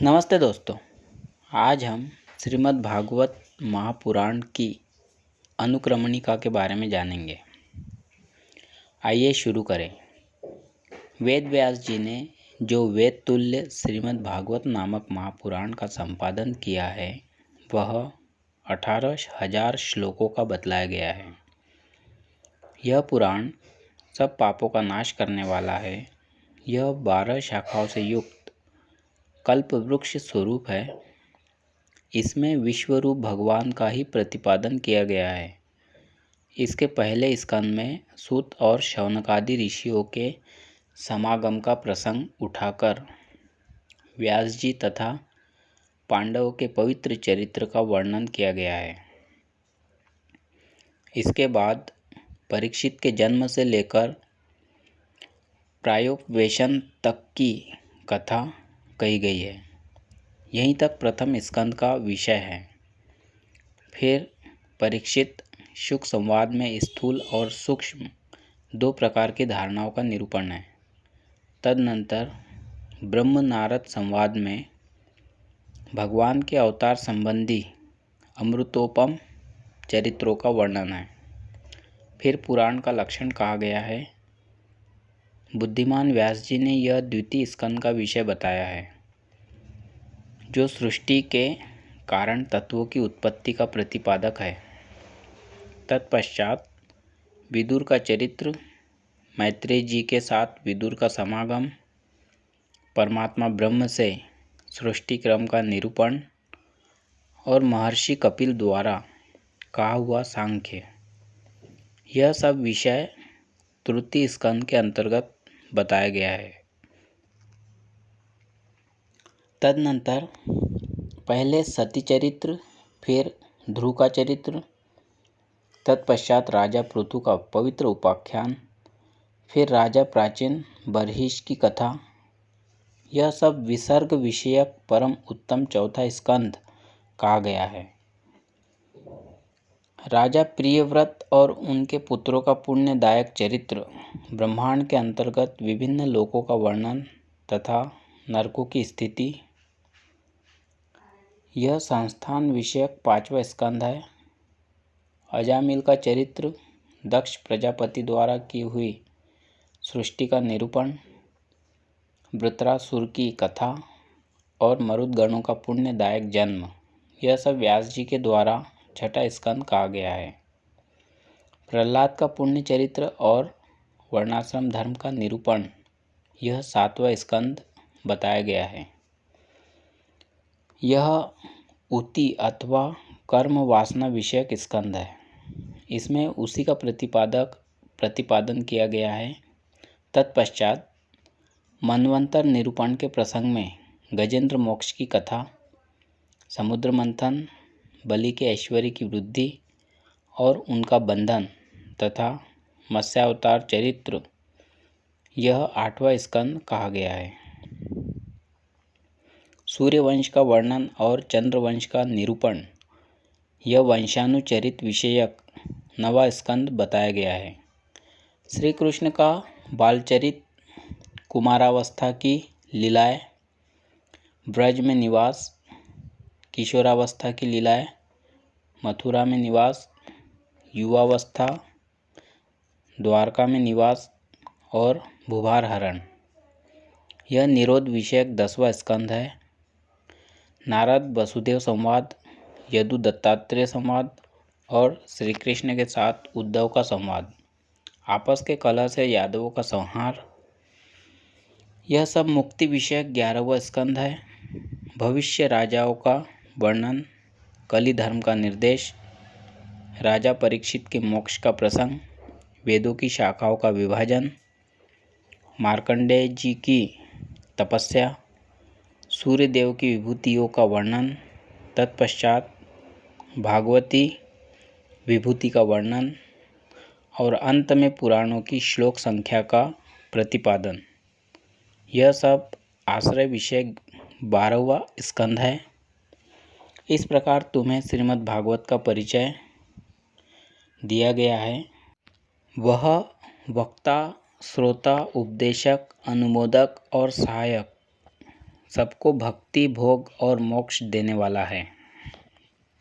नमस्ते दोस्तों। आज हम श्रीमद् भागवत महापुराण की अनुक्रमणिका के बारे में जानेंगे। आइए शुरू करें। वेद व्यास जी ने जो वेद तुल्य श्रीमद् भागवत नामक महापुराण का संपादन किया है वह 18,000 श्लोकों का बतलाया गया है। यह पुराण सब पापों का नाश करने वाला है। यह 12 शाखाओं से युक्त कल्प वृक्ष स्वरूप है। इसमें विश्वरूप भगवान का ही प्रतिपादन किया गया है। इसके पहले स्कंद में सूत और शौनकादि ऋषियों के समागम का प्रसंग उठाकर व्यास जी तथा पांडवों के पवित्र चरित्र का वर्णन किया गया है। इसके बाद परीक्षित के जन्म से लेकर प्रायोपवेशन तक की कथा कही गई है। यहीं तक प्रथम स्कंद का विषय है। फिर परीक्षित शुक संवाद में स्थूल और सूक्ष्म दो प्रकार की धारणाओं का निरूपण है। तदनंतर ब्रह्म नारद संवाद में भगवान के अवतार संबंधी अमृतोपम चरित्रों का वर्णन है। फिर पुराण का लक्षण कहा गया है। बुद्धिमान व्यास जी ने यह द्वितीय स्कंद का विषय बताया है, जो सृष्टि के कारण तत्वों की उत्पत्ति का प्रतिपादक है। तत्पश्चात विदुर का चरित्र, मैत्रेय जी के साथ विदुर का समागम, परमात्मा ब्रह्म से सृष्टि क्रम का निरूपण और महर्षि कपिल द्वारा कहा हुआ सांख्य, यह सब विषय तृतीय स्कंद के अंतर्गत बताया गया है। तदनंतर पहले सती चरित्र, फिर ध्रुव का चरित्र, तत्पश्चात राजा पृथु का पवित्र उपाख्यान, फिर राजा प्राचीन बर्हिष की कथा, यह सब विसर्ग विषयक परम उत्तम चौथा स्कंद कहा गया है। राजा प्रियव्रत और उनके पुत्रों का पुण्यदायक चरित्र, ब्रह्मांड के अंतर्गत विभिन्न लोकों का वर्णन तथा नरकों की स्थिति, यह संस्थान विषयक पांचवा स्कंद है। अजामिल का चरित्र, दक्ष प्रजापति द्वारा की हुई सृष्टि का निरूपण, वृत्रासुर की कथा और मरुदगणों का पुण्यदायक जन्म, यह सब व्यास जी के द्वारा छठा स्कंद कहा गया है। प्रहलाद का पुण्य चरित्र और वर्णाश्रम धर्म का निरूपण, यह सातवां स्कंद बताया गया है। यह उति अथवा कर्म वासना विषयक स्कंद है। इसमें उसी का प्रतिपादन किया गया है। तत्पश्चात मनवंतर निरूपण के प्रसंग में गजेंद्र मोक्ष की कथा, समुद्र मंथन, बलि के ऐश्वर्य की वृद्धि और उनका बंधन तथा मत्स्यावतार चरित्र, यह आठवां स्कंद कहा गया है। सूर्यवंश का वर्णन और चंद्रवंश का निरूपण, यह वंशानुचरित विषयक नवा स्कंद बताया गया है। श्री कृष्ण का बालचरित, कुमारावस्था की लीलाएं, ब्रज में निवास, किशोरावस्था की लीलाएं, मथुरा में निवास, युवावस्था, द्वारका में निवास और भूभार हरण, यह निरोध विषयक 10वां स्कंद है। नारद वसुदेव संवाद, यदु दत्तात्रेय संवाद और श्री कृष्ण के साथ उद्धव का संवाद, आपस के कलह से यादवों का संहार, यह सब मुक्ति विषयक 11वां स्कंद है। भविष्य राजाओं का वर्णन, कली धर्म का निर्देश, राजा परीक्षित के मोक्ष का प्रसंग, वेदों की शाखाओं का विभाजन, मार्कंडेय जी की तपस्या, सूर्यदेव की विभूतियों का वर्णन, तत्पश्चात भागवती विभूति का वर्णन और अंत में पुराणों की श्लोक संख्या का प्रतिपादन, यह सब आश्रय विषय 12वां स्कंद है। इस प्रकार तुम्हें श्रीमद् भागवत का परिचय दिया गया है। वह वक्ता, श्रोता, उपदेशक, अनुमोदक और सहायक सबको भक्ति, भोग और मोक्ष देने वाला है।